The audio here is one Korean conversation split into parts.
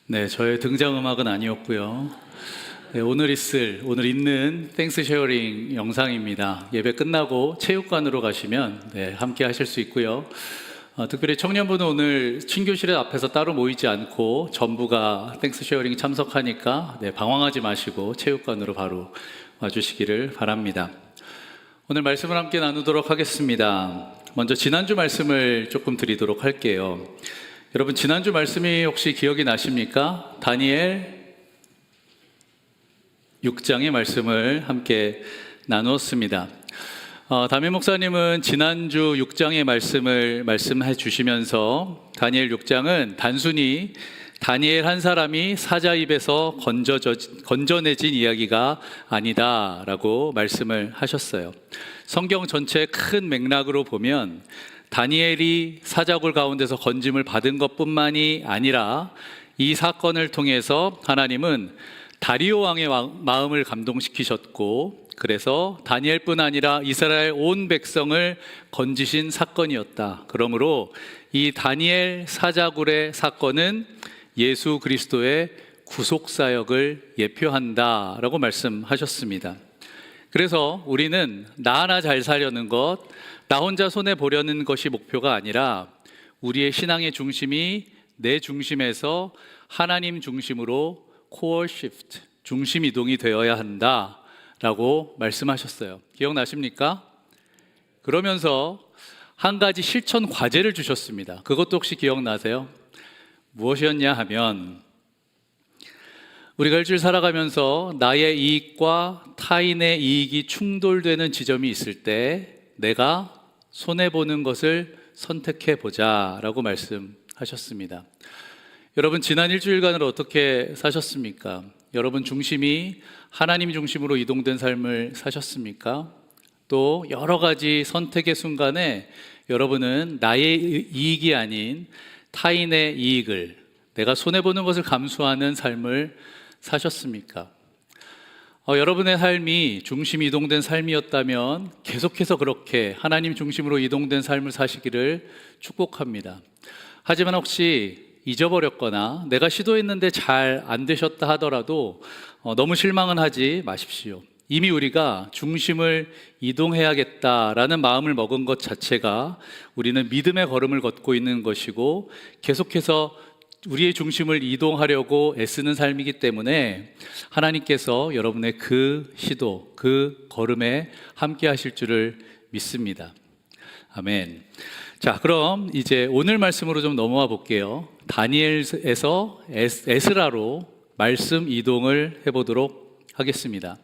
네, 저의 등장음악은 아니었고요. 네, 오늘 있는 땡스 쉐어링 영상입니다. 예배 끝나고 체육관으로 가시면 함께 하실 수 있고요. 특별히 청년부는 오늘 친교실 앞에서 따로 모이지 않고 전부가 땡스 쉐어링 참석하니까 방황하지 마시고 체육관으로 바로 와주시기를 바랍니다. 오늘 말씀을 함께 나누도록 하겠습니다. 먼저 지난주 말씀을 조금 드리도록 할게요. 여러분, 지난주 말씀이 혹시 기억이 나십니까? 다니엘 6장의 말씀을 함께 나누었습니다. 담임 목사님은 지난주 6장의 말씀을 말씀해 주시면서 다니엘 6장은 단순히 다니엘 한 사람이 사자 입에서 건져내진 이야기가 아니다라고 말씀을 하셨어요. 성경 전체 큰 맥락으로 보면 다니엘이 사자굴 가운데서 건짐을 받은 것뿐만이 아니라 이 사건을 통해서 하나님은 다리오 왕의 마음을 감동시키셨고, 그래서 다니엘뿐 아니라 이스라엘 온 백성을 건지신 사건이었다. 그러므로 이 다니엘 사자굴의 사건은 예수 그리스도의 구속사역을 예표한다라고 말씀하셨습니다. 그래서 우리는 나 하나 잘 살려는 것, 나 혼자 손해보려는 것이 목표가 아니라 우리의 신앙의 중심이 내 중심에서 하나님 중심으로 코어 시프트, 중심 이동이 되어야 한다라고 말씀하셨어요. 기억나십니까? 그러면서 한 가지 실천 과제를 주셨습니다. 그것도 혹시 기억나세요? 무엇이었냐 하면, 우리가 일주일 살아가면서 나의 이익과 타인의 이익이 충돌되는 지점이 있을 때 내가 손해보는 것을 선택해보자 라고 말씀하셨습니다. 여러분, 지난 일주일간을 어떻게 사셨습니까? 여러분 중심이 하나님 중심으로 이동된 삶을 사셨습니까? 또 여러 가지 선택의 순간에 여러분은 나의 이익이 아닌 타인의 이익을, 내가 손해보는 것을 감수하는 삶을 사셨습니까? 여러분의 삶이 중심 이동된 삶이었다면 계속해서 그렇게 하나님 중심으로 이동된 삶을 사시기를 축복합니다. 하지만 혹시 잊어버렸거나 내가 시도했는데 잘 안 되셨다 하더라도 너무 실망은 하지 마십시오. 이미 우리가 중심을 이동해야겠다라는 마음을 먹은 것 자체가 우리는 믿음의 걸음을 걷고 있는 것이고, 계속해서 우리의 중심을 이동하려고 애쓰는 삶이기 때문에 하나님께서 여러분의 그 시도, 그 걸음에 함께 하실 줄을 믿습니다. 아멘. 자, 그럼 이제 오늘 말씀으로 좀 넘어와 볼게요. 다니엘에서 에스라로 말씀 이동을 해보도록 하겠습니다.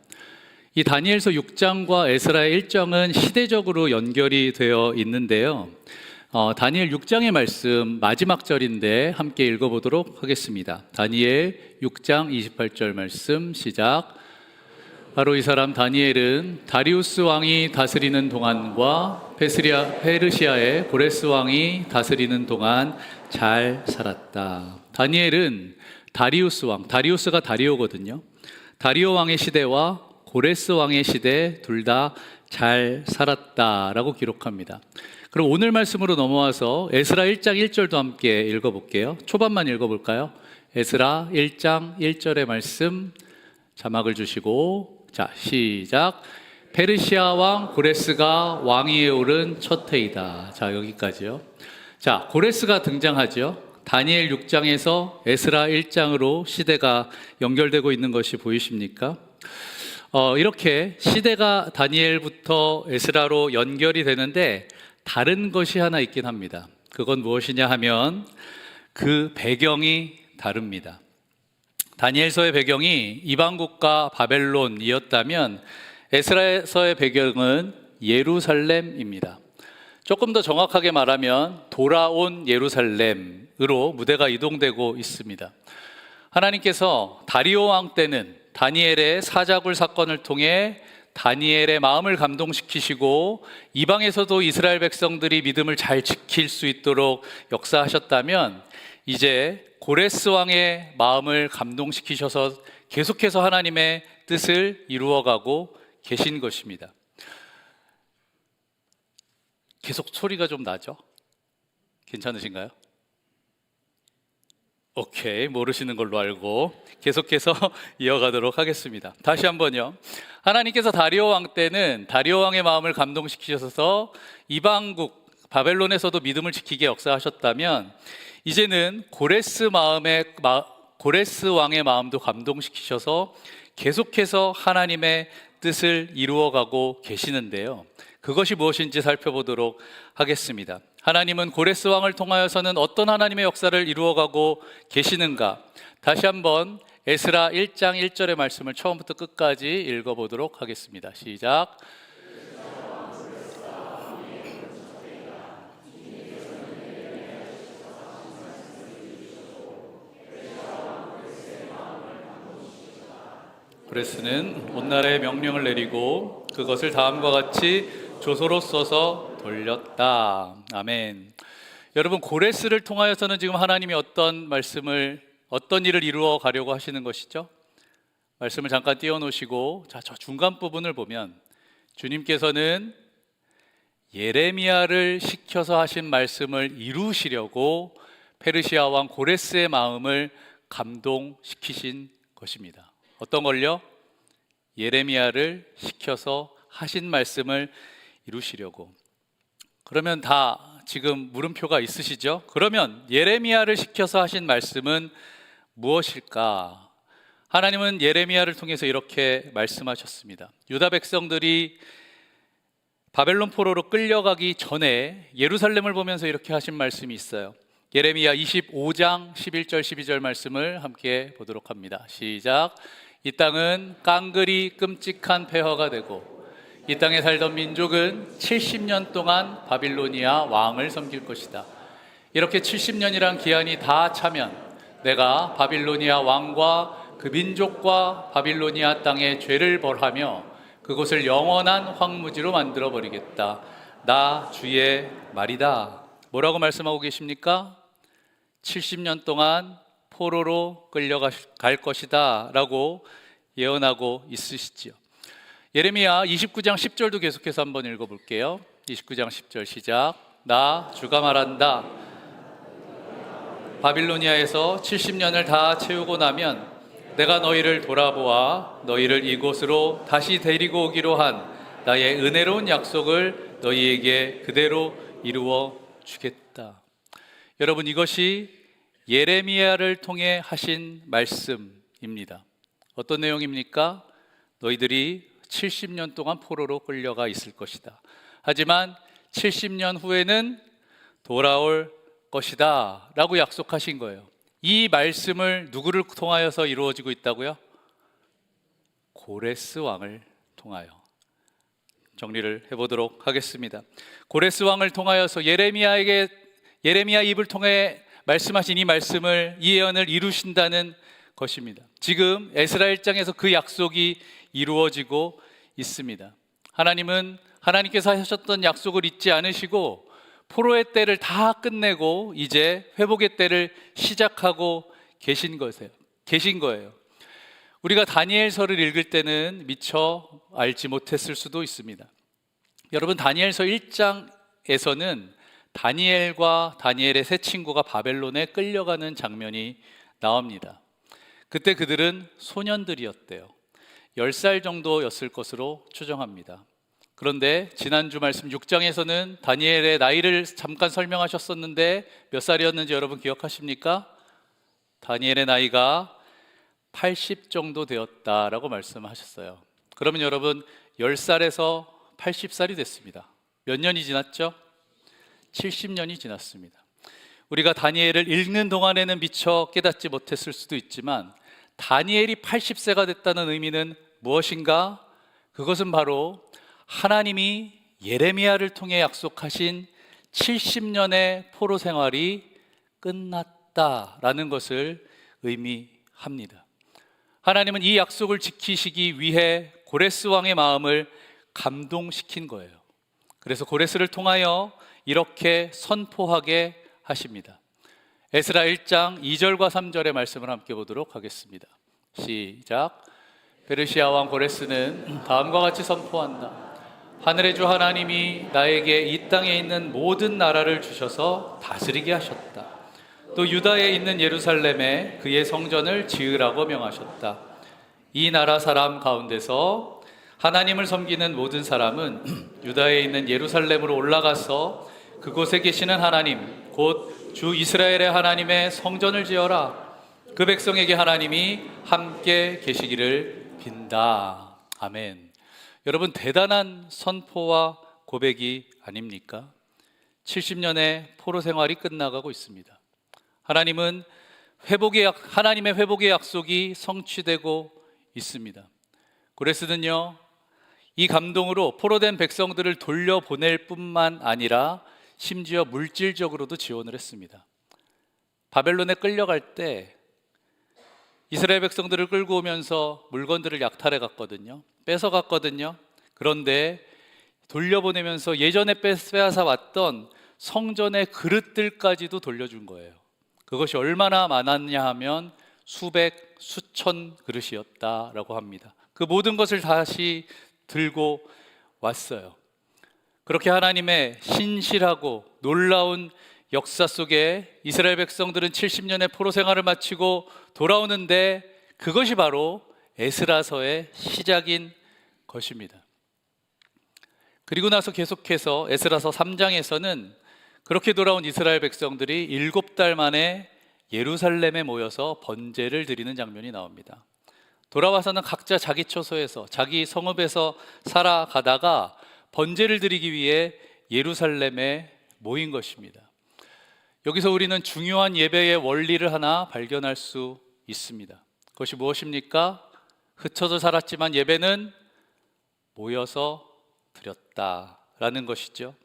이 다니엘서 6장과 에스라의 1장은 시대적으로 연결이 되어 있는데요. 다니엘 6장의 말씀 마지막 절인데 함께 읽어보도록 하겠습니다. 다니엘 6장 28절 말씀 시작. 바로 이 사람 다니엘은 다리우스 왕이 다스리는 동안과 페르시아의 고레스 왕이 다스리는 동안 잘 살았다. 다니엘은 다리우스 왕, 다리우스가 다리오거든요. 다리오 왕의 시대와 고레스 왕의 시대 둘 다 잘 살았다라고 기록합니다. 그럼 오늘 말씀으로 넘어와서 에스라 1장 1절도 함께 읽어볼게요. 초반만 읽어볼까요? 에스라 1장 1절의 말씀 자막을 주시고, 자, 시작. 페르시아 왕 고레스가 왕위에 오른 첫 해이다. 자, 여기까지요. 자, 고레스가 등장하죠. 다니엘 6장에서 에스라 1장으로 시대가 연결되고 있는 것이 보이십니까? 이렇게 시대가 다니엘부터 에스라로 연결이 되는데 다른 것이 하나 있긴 합니다. 그건 무엇이냐 하면 그 배경이 다릅니다. 다니엘서의 배경이 이방국가 바벨론이었다면 에스라서의 배경은 예루살렘입니다. 조금 더 정확하게 말하면 돌아온 예루살렘으로 무대가 이동되고 있습니다. 하나님께서 다리오 왕 때는 다니엘의 사자굴 사건을 통해 다니엘의 마음을 감동시키시고 이방에서도 이스라엘 백성들이 믿음을 잘 지킬 수 있도록 역사하셨다면, 이제 고레스 왕의 마음을 감동시키셔서 계속해서 하나님의 뜻을 이루어가고 계신 것입니다. 계속 소리가 좀 나죠? 괜찮으신가요? 오케이, 모르시는 걸로 알고 계속해서 이어가도록 하겠습니다. 다시 한번요. 하나님께서 다리오 왕 때는 다리오 왕의 마음을 감동시키셔서 이방국 바벨론에서도 믿음을 지키게 역사하셨다면, 이제는 고레스 왕의 마음도 감동시키셔서 계속해서 하나님의 뜻을 이루어가고 계시는데요. 그것이 무엇인지 살펴보도록 하겠습니다. 하나님은 고레스 왕을 통하여서는 어떤 하나님의 역사를 이루어가고 계시는가? 다시 한번 에스라 1장 1절의 말씀을 처음부터 끝까지 읽어보도록 하겠습니다. 시작. 고레스는 온 나라에 명령을 내리고 그것을 다음과 같이 조서로 써서 돌렸다. 아멘. 여러분, 고레스를 통하여서는 지금 하나님이 어떤 일을 이루어 가려고 하시는 것이죠? 말씀을 잠깐 띄워놓으시고, 자, 저 중간 부분을 보면 주님께서는 예레미야를 시켜서 하신 말씀을 이루시려고 페르시아 왕 고레스의 마음을 감동시키신 것입니다. 어떤 걸요? 예레미야를 시켜서 하신 말씀을 이루시려고. 그러면 다 지금 물음표가 있으시죠? 그러면 예레미야를 시켜서 하신 말씀은 무엇일까? 하나님은 예레미야를 통해서 이렇게 말씀하셨습니다. 유다 백성들이 바벨론 포로로 끌려가기 전에 예루살렘을 보면서 이렇게 하신 말씀이 있어요. 예레미야 25장 11절 12절 말씀을 함께 보도록 합니다. 시작. 이 땅은 깡그리 끔찍한 폐허가 되고 이 땅에 살던 민족은 70년 동안 바빌로니아 왕을 섬길 것이다. 이렇게 70년이란 기한이 다 차면 내가 바빌로니아 왕과 그 민족과 바빌로니아 땅의 죄를 벌하며 그곳을 영원한 황무지로 만들어버리겠다. 나 주의 말이다. 뭐라고 말씀하고 계십니까? 70년 동안 포로로 끌려갈 것이다 라고 예언하고 있으시지요. 예레미야 29장 10절도 계속해서 한번 읽어볼게요. 29장 10절 시작. 나 주가 말한다. 바빌로니아에서 70년을 다 채우고 나면 내가 너희를 돌아보아 너희를 이곳으로 다시 데리고 오기로 한 나의 은혜로운 약속을 너희에게 그대로 이루어 주겠다. 여러분, 이것이 예레미야를 통해 하신 말씀입니다. 어떤 내용입니까? 너희들이 70년 동안 포로로 끌려가 있을 것이다. 하지만 70년 후에는 돌아올 것이다 라고 약속하신 거예요. 이 말씀을 누구를 통하여서 이루어지고 있다고요? 고레스 왕을 통하여. 정리를 해보도록 하겠습니다. 고레스 왕을 통하여서 예레미야 입을 통해 말씀하신 이 예언을 이루신다는 것입니다. 지금 에스라 1장에서 그 약속이 이루어지고 있습니다. 하나님은 하나님께서 하셨던 약속을 잊지 않으시고 포로의 때를 다 끝내고 이제 회복의 때를 시작하고 계신 거예요. 우리가 다니엘서를 읽을 때는 미처 알지 못했을 수도 있습니다. 여러분, 다니엘서 1장에서는 다니엘과 다니엘의 세 친구가 바벨론에 끌려가는 장면이 나옵니다. 그때 그들은 소년들이었대요. 10살 정도였을 것으로 추정합니다. 그런데 지난주 말씀 6장에서는 다니엘의 나이를 잠깐 설명하셨었는데 몇 살이었는지 여러분 기억하십니까? 다니엘의 나이가 80 정도 되었다라고 말씀하셨어요. 그러면 여러분 10살에서 80살이 됐습니다. 몇 년이 지났죠? 70년이 지났습니다. 우리가 다니엘을 읽는 동안에는 미처 깨닫지 못했을 수도 있지만 다니엘이 80세가 됐다는 의미는 무엇인가? 그것은 바로 하나님이 예레미야를 통해 약속하신 70년의 포로 생활이 끝났다라는 것을 의미합니다. 하나님은 이 약속을 지키시기 위해 고레스 왕의 마음을 감동시킨 거예요. 그래서 고레스를 통하여 이렇게 선포하게 하십니다. 에스라 1장 2절과 3절의 말씀을 함께 보도록 하겠습니다. 시작. 페르시아 왕 고레스는 다음과 같이 선포한다. 하늘의 주 하나님이 나에게 이 땅에 있는 모든 나라를 주셔서 다스리게 하셨다. 또 유다에 있는 예루살렘에 그의 성전을 지으라고 명하셨다. 이 나라 사람 가운데서 하나님을 섬기는 모든 사람은 유다에 있는 예루살렘으로 올라가서 그곳에 계시는 하나님 곧 주 이스라엘의 하나님의 성전을 지어라. 그 백성에게 하나님이 함께 계시기를 빈다. 아멘. 여러분, 대단한 선포와 고백이 아닙니까? 70년의 포로 생활이 끝나가고 있습니다. 하나님의 회복의 약속이 성취되고 있습니다. 고레스는요, 이 감동으로 포로된 백성들을 돌려보낼 뿐만 아니라 심지어 물질적으로도 지원을 했습니다. 바벨론에 끌려갈 때 이스라엘 백성들을 끌고 오면서 물건들을 약탈해 갔거든요. 뺏어갔거든요. 그런데 돌려보내면서 예전에 빼앗아 왔던 성전의 그릇들까지도 돌려준 거예요. 그것이 얼마나 많았냐 하면 수백, 수천 그릇이었다라고 합니다. 그 모든 것을 다시 들고 왔어요. 그렇게 하나님의 신실하고 놀라운 역사 속에 이스라엘 백성들은 70년의 포로 생활을 마치고 돌아오는데 그것이 바로 에스라서의 시작인 것입니다. 그리고 나서 계속해서 에스라서 3장에서는 그렇게 돌아온 이스라엘 백성들이 7달 만에 예루살렘에 모여서 번제를 드리는 장면이 나옵니다. 돌아와서는 각자 자기 처소에서 자기 성읍에서 살아가다가 번제를 드리기 위해 예루살렘에 모인 것입니다. 여기서 우리는 중요한 예배의 원리를 하나 발견할 수 있습니다. 그것이 무엇입니까? 흩어져 살았지만 예배는 모여서 드렸다라는 것이죠.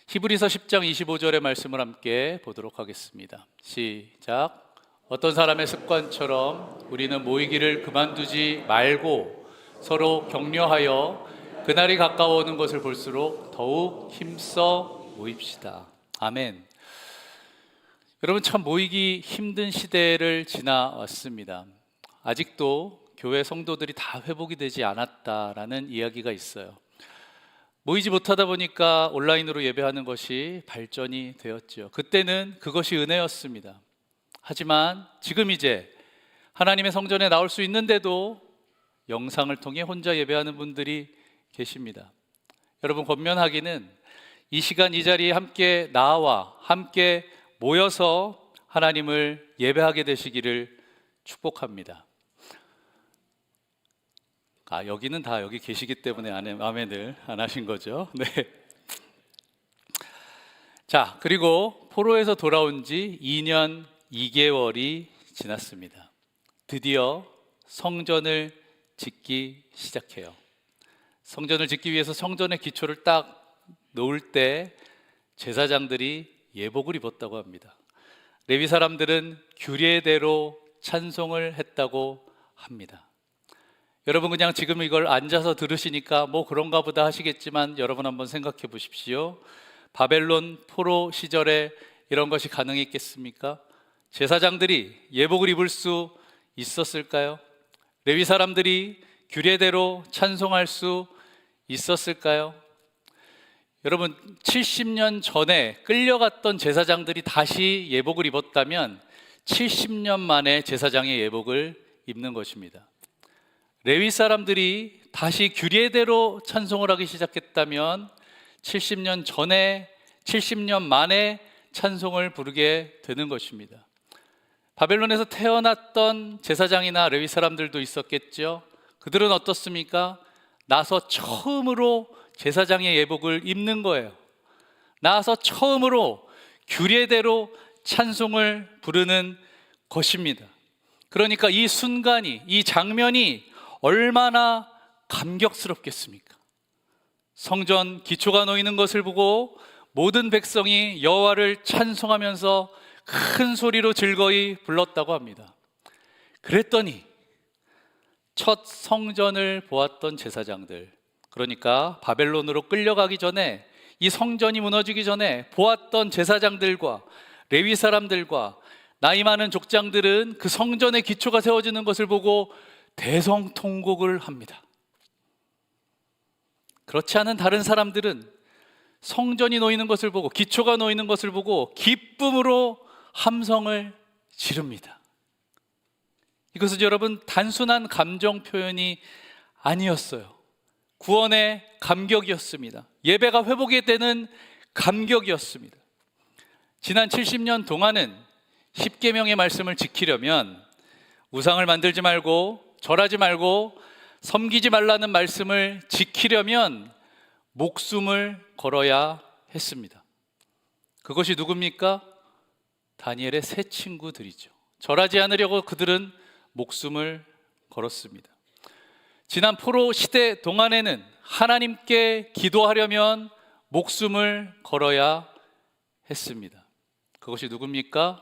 히브리서 10장 25절의 말씀을 함께 보도록 하겠습니다. 시작. 어떤 사람의 습관처럼 우리는 모이기를 그만두지 말고 서로 격려하여 그날이 가까워오는 것을 볼수록 더욱 힘써 모입시다. 아멘. 여러분, 참 모이기 힘든 시대를 지나왔습니다. 아직도 교회 성도들이 다 회복이 되지 않았다라는 이야기가 있어요. 모이지 못하다 보니까 온라인으로 예배하는 것이 발전이 되었죠. 그때는 그것이 은혜였습니다. 하지만 지금 이제 하나님의 성전에 나올 수 있는데도 영상을 통해 혼자 예배하는 분들이 계십니다. 여러분, 권면하기는 이 시간 이 자리에 함께 나와 함께 모여서 하나님을 예배하게 되시기를 축복합니다. 여기는 다 여기 계시기 때문에 아멘을 안 하신 거죠. 네. 자, 그리고 포로에서 돌아온 지 2년 2개월이 지났습니다. 드디어 성전을 짓기 시작해요. 성전을 짓기 위해서 성전의 기초를 딱 놓을 때 제사장들이 예복을 입었다고 합니다. 레위 사람들은 규례대로 찬송을 했다고 합니다. 여러분, 그냥 지금 이걸 앉아서 들으시니까 뭐 그런가 보다 하시겠지만 여러분 한번 생각해 보십시오. 바벨론 포로 시절에 이런 것이 가능했겠습니까? 제사장들이 예복을 입을 수 있었을까요? 레위 사람들이 규례대로 찬송할 수 있었을까요? 여러분, 70년 전에 끌려갔던 제사장들이 다시 예복을 입었다면 70년 만에 제사장의 예복을 입는 것입니다. 레위 사람들이 다시 규례대로 찬송을 하기 시작했다면 70년 전에 70년 만에 찬송을 부르게 되는 것입니다. 바벨론에서 태어났던 제사장이나 레위 사람들도 있었겠죠. 그들은 어떻습니까? 나서 처음으로 제사장의 예복을 입는 거예요. 나서 처음으로 규례대로 찬송을 부르는 것입니다. 그러니까 이 순간이, 이 장면이 얼마나 감격스럽겠습니까? 성전 기초가 놓이는 것을 보고 모든 백성이 여호와를 찬송하면서 큰 소리로 즐거이 불렀다고 합니다. 그랬더니 첫 성전을 보았던 제사장들, 그러니까 바벨론으로 끌려가기 전에, 이 성전이 무너지기 전에 보았던 제사장들과 레위 사람들과 나이 많은 족장들은 그 성전의 기초가 세워지는 것을 보고 대성통곡을 합니다. 그렇지 않은 다른 사람들은 성전이 놓이는 것을 보고, 기초가 놓이는 것을 보고 기쁨으로 함성을 지릅니다. 이것은 여러분 단순한 감정 표현이 아니었어요. 구원의 감격이었습니다. 예배가 회복이 되는 감격이었습니다. 지난 70년 동안은 십계명의 말씀을 지키려면 우상을 만들지 말고 절하지 말고 섬기지 말라는 말씀을 지키려면 목숨을 걸어야 했습니다. 그것이 누굽니까? 다니엘의 세 친구들이죠. 절하지 않으려고 그들은 목숨을 걸었습니다. 지난 포로 시대 동안에는 하나님께 기도하려면 목숨을 걸어야 했습니다. 그것이 누굽니까?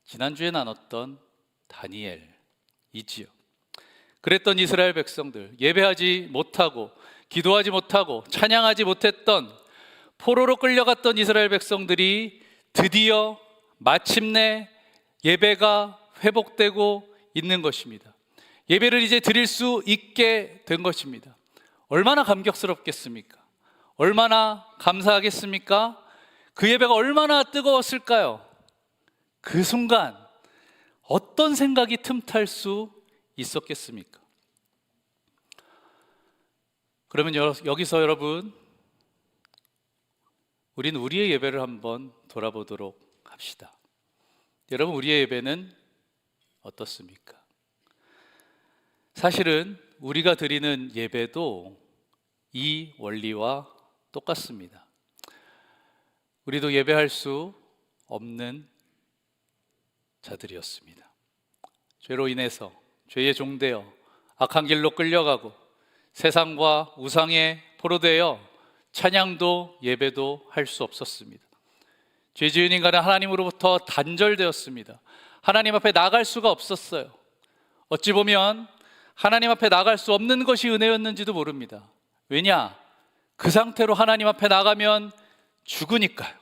지난주에 나눴던 다니엘이지요. 그랬던 이스라엘 백성들, 예배하지 못하고 기도하지 못하고 찬양하지 못했던 포로로 끌려갔던 이스라엘 백성들이 드디어 마침내 예배가 회복되고 있는 것입니다. 예배를 이제 드릴 수 있게 된 것입니다. 얼마나 감격스럽겠습니까? 얼마나 감사하겠습니까? 그 예배가 얼마나 뜨거웠을까요? 그 순간 어떤 생각이 틈탈 수 있었겠습니까? 그러면 여기서 여러분, 우리는 우리의 예배를 한번 돌아보도록 합시다. 여러분, 우리의 예배는 어떻습니까? 사실은 우리가 드리는 예배도 이 원리와 똑같습니다. 우리도 예배할 수 없는 자들이었습니다. 죄로 인해서 죄의 종되어 악한 길로 끌려가고 세상과 우상에 포로되어 찬양도 예배도 할 수 없었습니다. 죄 지은 인간은 하나님으로부터 단절되었습니다. 하나님 앞에 나갈 수가 없었어요. 어찌 보면 하나님 앞에 나갈 수 없는 것이 은혜였는지도 모릅니다. 왜냐? 그 상태로 하나님 앞에 나가면 죽으니까요.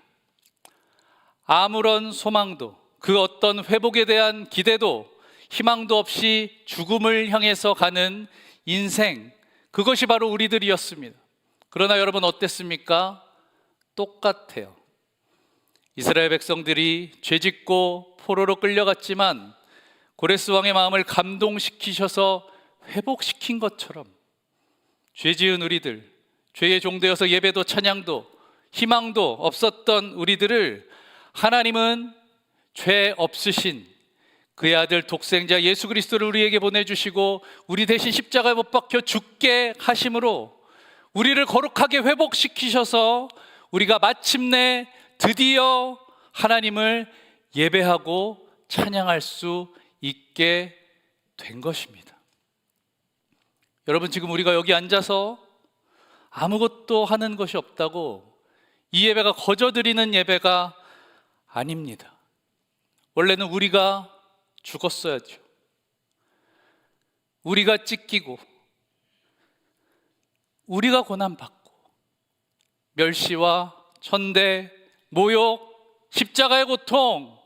아무런 소망도, 그 어떤 회복에 대한 기대도, 희망도 없이 죽음을 향해서 가는 인생, 그것이 바로 우리들이었습니다. 그러나 여러분 어땠습니까? 똑같아요. 이스라엘 백성들이 죄짓고 포로로 끌려갔지만 고레스 왕의 마음을 감동시키셔서 회복시킨 것처럼 죄지은 우리들, 죄의 종되어서 예배도 찬양도 희망도 없었던 우리들을 하나님은 죄 없으신 그의 아들 독생자 예수 그리스도를 우리에게 보내주시고 우리 대신 십자가에 못 박혀 죽게 하심으로 우리를 거룩하게 회복시키셔서 우리가 마침내 드디어 하나님을 예배하고 찬양할 수 있게 된 것입니다. 여러분, 지금 우리가 여기 앉아서 아무것도 하는 것이 없다고 이 예배가 거저드리는 예배가 아닙니다. 원래는 우리가 죽었어야죠. 우리가 찢기고 우리가 고난받고 멸시와 천대, 모욕, 십자가의 고통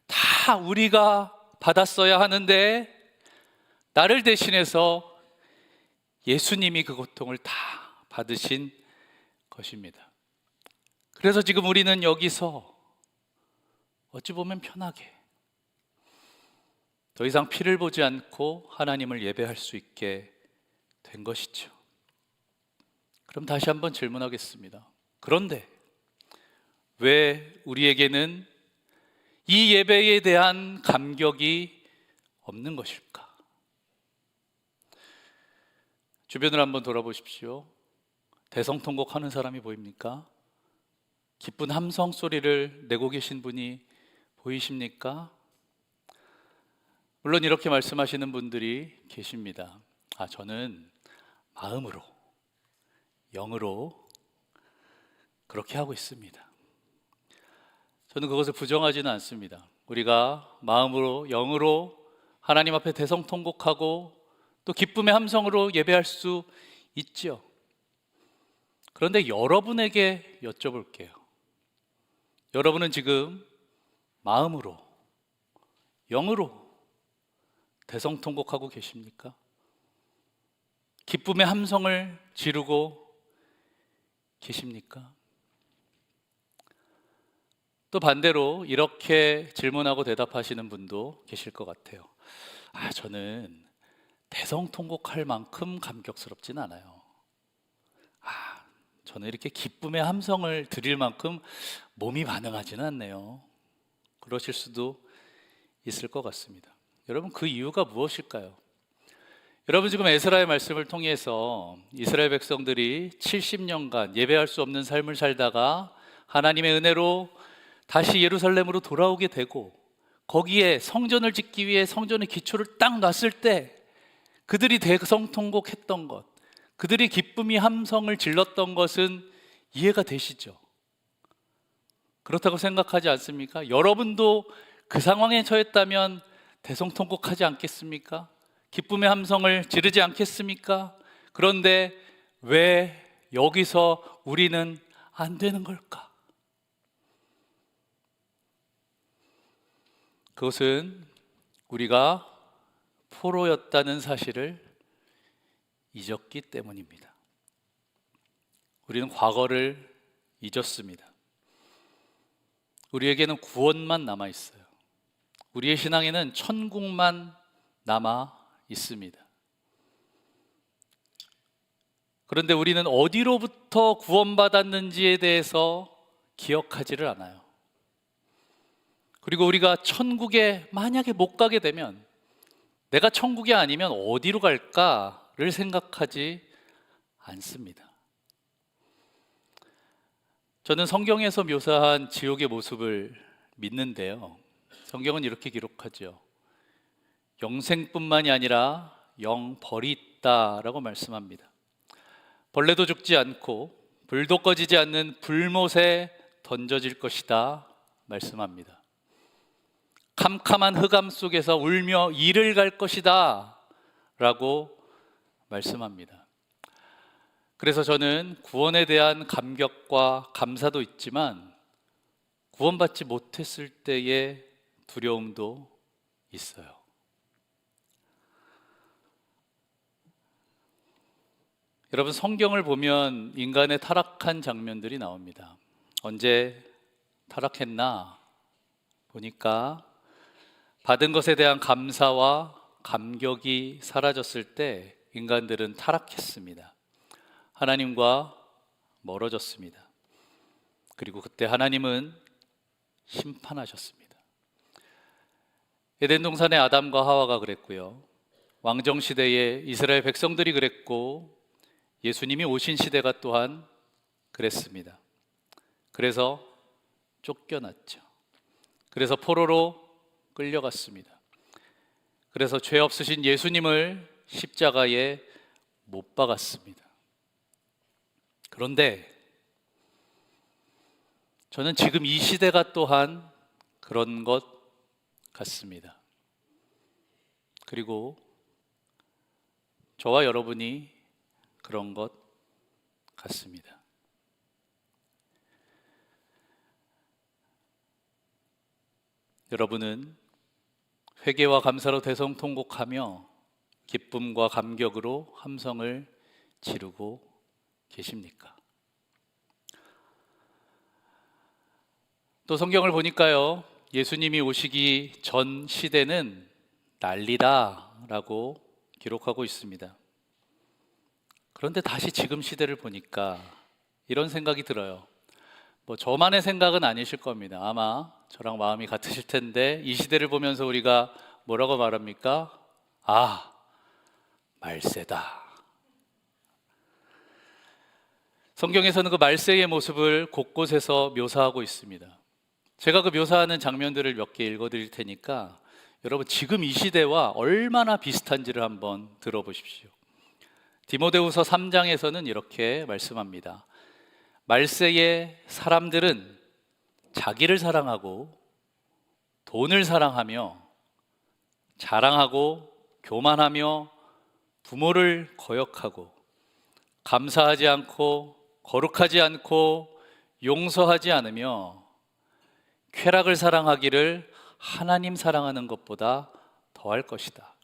다 우리가 받았어야 하는데 나를 대신해서 예수님이 그 고통을 다 받으신 것입니다. 그래서 지금 우리는 여기서 어찌 보면 편하게 더 이상 피를 보지 않고 하나님을 예배할 수 있게 된 것이죠. 그럼 다시 한번 질문하겠습니다. 그런데 왜 우리에게는 이 예배에 대한 감격이 없는 것일까? 주변을 한번 돌아보십시오. 대성통곡 하는 사람이 보입니까? 기쁜 함성 소리를 내고 계신 분이 보이십니까? 물론 이렇게 말씀하시는 분들이 계십니다. 저는 마음으로, 영으로 그렇게 하고 있습니다. 저는 그것을 부정하지는 않습니다. 우리가 마음으로, 영으로 하나님 앞에 대성통곡하고 또 기쁨의 함성으로 예배할 수 있죠. 그런데 여러분에게 여쭤볼게요. 여러분은 지금 마음으로, 영으로 대성통곡하고 계십니까? 기쁨의 함성을 지르고 계십니까? 또 반대로 이렇게 질문하고 대답하시는 분도 계실 것 같아요. 저는 대성통곡할 만큼 감격스럽진 않아요. 저는 이렇게 기쁨의 함성을 드릴 만큼 몸이 반응하지는 않네요. 그러실 수도 있을 것 같습니다. 여러분, 그 이유가 무엇일까요? 여러분, 지금 에스라의 말씀을 통해서 이스라엘 백성들이 70년간 예배할 수 없는 삶을 살다가 하나님의 은혜로 다시 예루살렘으로 돌아오게 되고, 거기에 성전을 짓기 위해 성전의 기초를 딱 놨을 때 그들이 대성통곡했던 것, 그들이 기쁨이 함성을 질렀던 것은 이해가 되시죠? 그렇다고 생각하지 않습니까? 여러분도 그 상황에 처했다면 대성통곡하지 않겠습니까? 기쁨의 함성을 지르지 않겠습니까? 그런데 왜 여기서 우리는 안 되는 걸까? 그것은 우리가 포로였다는 사실을 잊었기 때문입니다. 우리는 과거를 잊었습니다. 우리에게는 구원만 남아 있어요. 우리의 신앙에는 천국만 남아 있습니다. 그런데 우리는 어디로부터 구원받았는지에 대해서 기억하지를 않아요. 그리고 우리가 천국에 만약에 못 가게 되면 내가 천국이 아니면 어디로 갈까를 생각하지 않습니다. 저는 성경에서 묘사한 지옥의 모습을 믿는데요. 성경은 이렇게 기록하죠. 영생뿐만이 아니라 영벌이 있다라고 말씀합니다. 벌레도 죽지 않고 불도 꺼지지 않는 불못에 던져질 것이다 말씀합니다. 캄캄한 흑암 속에서 울며 이를 갈 것이다 라고 말씀합니다. 그래서 저는 구원에 대한 감격과 감사도 있지만 구원받지 못했을 때의 두려움도 있어요. 여러분, 성경을 보면 인간의 타락한 장면들이 나옵니다. 언제 타락했나 보니까 받은 것에 대한 감사와 감격이 사라졌을 때 인간들은 타락했습니다. 하나님과 멀어졌습니다. 그리고 그때 하나님은 심판하셨습니다. 에덴 동산의 아담과 하와가 그랬고요. 왕정 시대의 이스라엘 백성들이 그랬고, 예수님이 오신 시대가 또한 그랬습니다. 그래서 쫓겨났죠. 그래서 포로로 끌려갔습니다. 그래서 죄 없으신 예수님을 십자가에 못 박았습니다. 그런데 저는 지금 이 시대가 또한 그런 것 같습니다. 그리고 저와 여러분이 그런 것 같습니다. 여러분은 회개와 감사로 대성통곡하며 기쁨과 감격으로 함성을 지르고 계십니까? 또 성경을 보니까요, 예수님이 오시기 전 시대는 난리다라고 기록하고 있습니다. 그런데 다시 지금 시대를 보니까 이런 생각이 들어요. 저만의 생각은 아니실 겁니다. 아마 저랑 마음이 같으실 텐데, 이 시대를 보면서 우리가 뭐라고 말합니까? 말세다. 성경에서는 그 말세의 모습을 곳곳에서 묘사하고 있습니다. 제가 그 묘사하는 장면들을 몇 개 읽어드릴 테니까 여러분, 지금 이 시대와 얼마나 비슷한지를 한번 들어보십시오. 디모데후서 3장에서는 이렇게 말씀합니다. 말세의 사람들은 자기를 사랑하고 돈을 사랑하며 자랑하고 교만하며 부모를 거역하고 감사하지 않고 거룩하지 않고 용서하지 않으며 쾌락을 사랑하기를 하나님 사랑하는 것보다 더할 것이다.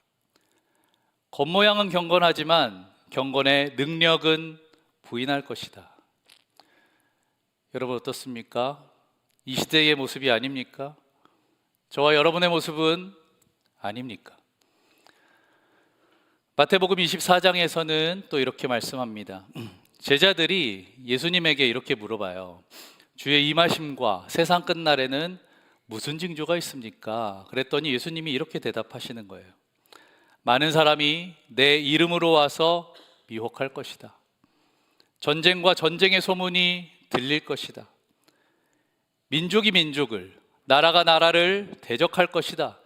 겉모양은 경건하지만 경건의 능력은 부인할 것이다. 여러분, 어떻습니까? 이 시대의 모습이 아닙니까? 저와 여러분의 모습은 아닙니까? 마태복음 24장에서는 또 이렇게 말씀합니다. 제자들이 예수님에게 이렇게 물어봐요. 주의 임하심과 세상 끝날에는 무슨 징조가 있습니까? 그랬더니 예수님이 이렇게 대답하시는 거예요. 많은 사람이 내 이름으로 와서 미혹할 것이다. 전쟁과 전쟁의 소문이 들릴 것이다. 민족이 민족을, 나라가 나라를 대적할 것이다.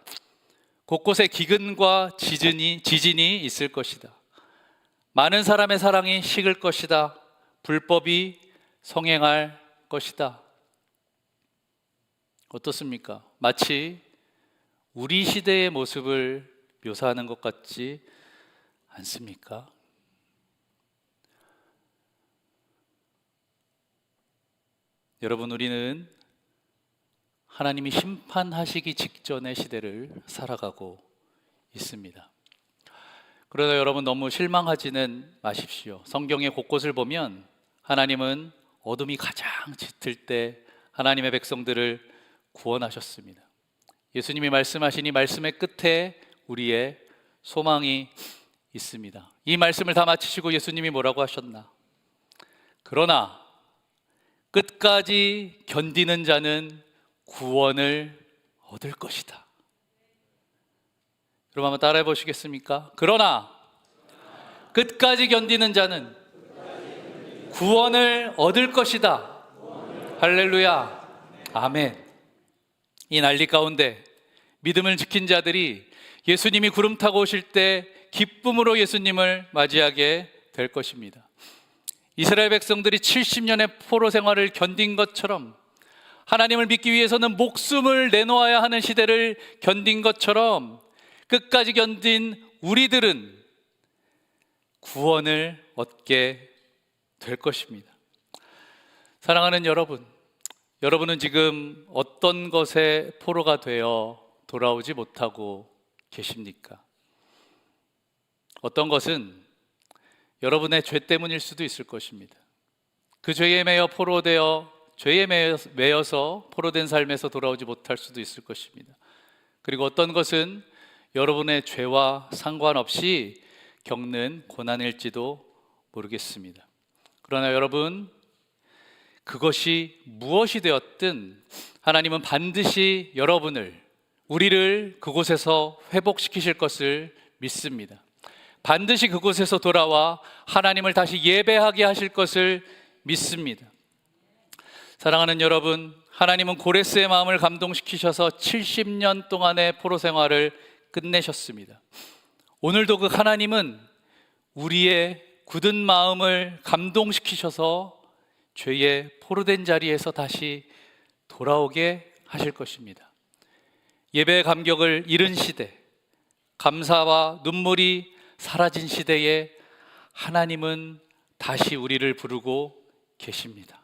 곳곳에 기근과 지진이 있을 것이다. 많은 사람의 사랑이 식을 것이다. 불법이 성행할 것이다. 어떻습니까? 마치 우리 시대의 모습을 묘사하는 것 같지 않습니까? 여러분, 우리는 하나님이 심판하시기 직전의 시대를 살아가고 있습니다. 그러나 여러분, 너무 실망하지는 마십시오. 성경의 곳곳을 보면 하나님은 어둠이 가장 짙을 때 하나님의 백성들을 구원하셨습니다. 예수님이 말씀하신 이 말씀의 끝에 우리의 소망이 있습니다. 이 말씀을 다 마치시고 예수님이 뭐라고 하셨나? 그러나 끝까지 견디는 자는 구원을 얻을 것이다. 여러분, 한번 따라해 보시겠습니까? 그러나 끝까지 견디는 자는 구원을 얻을 것이다. 할렐루야. 아멘. 이 난리 가운데 믿음을 지킨 자들이 예수님이 구름 타고 오실 때 기쁨으로 예수님을 맞이하게 될 것입니다. 이스라엘 백성들이 70년의 포로 생활을 견딘 것처럼, 하나님을 믿기 위해서는 목숨을 내놓아야 하는 시대를 견딘 것처럼 끝까지 견딘 우리들은 구원을 얻게 될 것입니다. 사랑하는 여러분, 여러분은 지금 어떤 것에 포로가 되어 돌아오지 못하고 계십니까? 어떤 것은 여러분의 죄 때문일 수도 있을 것입니다. 그 죄에 매여 포로되어 죄에 매여서 포로된 삶에서 돌아오지 못할 수도 있을 것입니다. 그리고 어떤 것은 여러분의 죄와 상관없이 겪는 고난일지도 모르겠습니다. 그러나 여러분, 그것이 무엇이 되었든 하나님은 반드시 우리를 그곳에서 회복시키실 것을 믿습니다. 반드시 그곳에서 돌아와 하나님을 다시 예배하게 하실 것을 믿습니다. 사랑하는 여러분, 하나님은 고레스의 마음을 감동시키셔서 70년 동안의 포로 생활을 끝내셨습니다. 오늘도 그 하나님은 우리의 굳은 마음을 감동시키셔서 죄의 포로된 자리에서 다시 돌아오게 하실 것입니다. 예배의 감격을 잃은 시대, 감사와 눈물이 사라진 시대에 하나님은 다시 우리를 부르고 계십니다.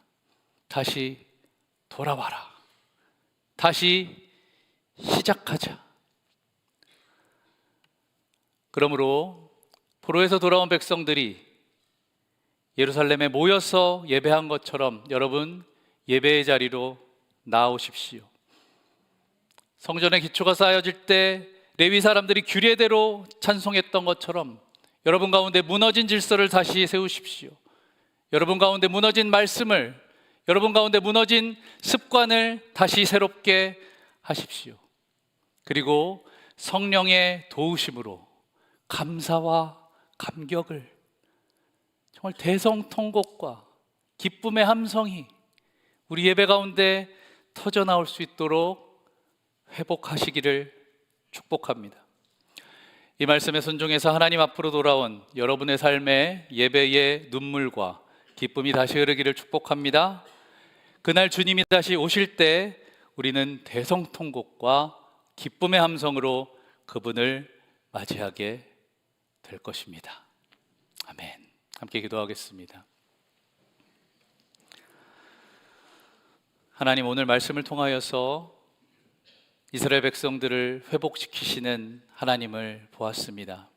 다시 돌아와라. 다시 시작하자. 그러므로 포로에서 돌아온 백성들이 예루살렘에 모여서 예배한 것처럼 여러분, 예배의 자리로 나오십시오. 성전의 기초가 쌓여질 때 레위 사람들이 규례대로 찬송했던 것처럼 여러분 가운데 무너진 질서를 다시 세우십시오. 여러분 가운데 무너진 말씀을, 여러분 가운데 무너진 습관을 다시 새롭게 하십시오. 그리고 성령의 도우심으로 감사와 감격을, 정말 대성통곡과 기쁨의 함성이 우리 예배 가운데 터져나올 수 있도록 회복하시기를 축복합니다. 이 말씀에 순종해서 하나님 앞으로 돌아온 여러분의 삶에 예배의 눈물과 기쁨이 다시 흐르기를 축복합니다. 그날 주님이 다시 오실 때 우리는 대성통곡과 기쁨의 함성으로 그분을 맞이하게 될 것입니다. 아멘. 함께 기도하겠습니다. 하나님, 오늘 말씀을 통하여서 이스라엘 백성들을 회복시키시는 하나님을 보았습니다.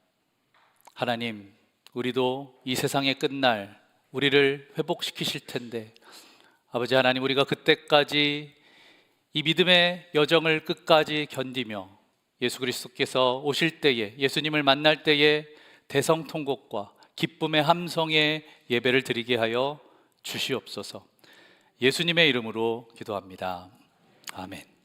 하나님, 우리도 이 세상의 끝날 우리를 회복시키실 텐데, 아버지 하나님, 우리가 그때까지 이 믿음의 여정을 끝까지 견디며 예수 그리스도께서 오실 때에, 예수님을 만날 때에 대성통곡과 기쁨의 함성의 예배를 드리게 하여 주시옵소서. 예수님의 이름으로 기도합니다. 아멘.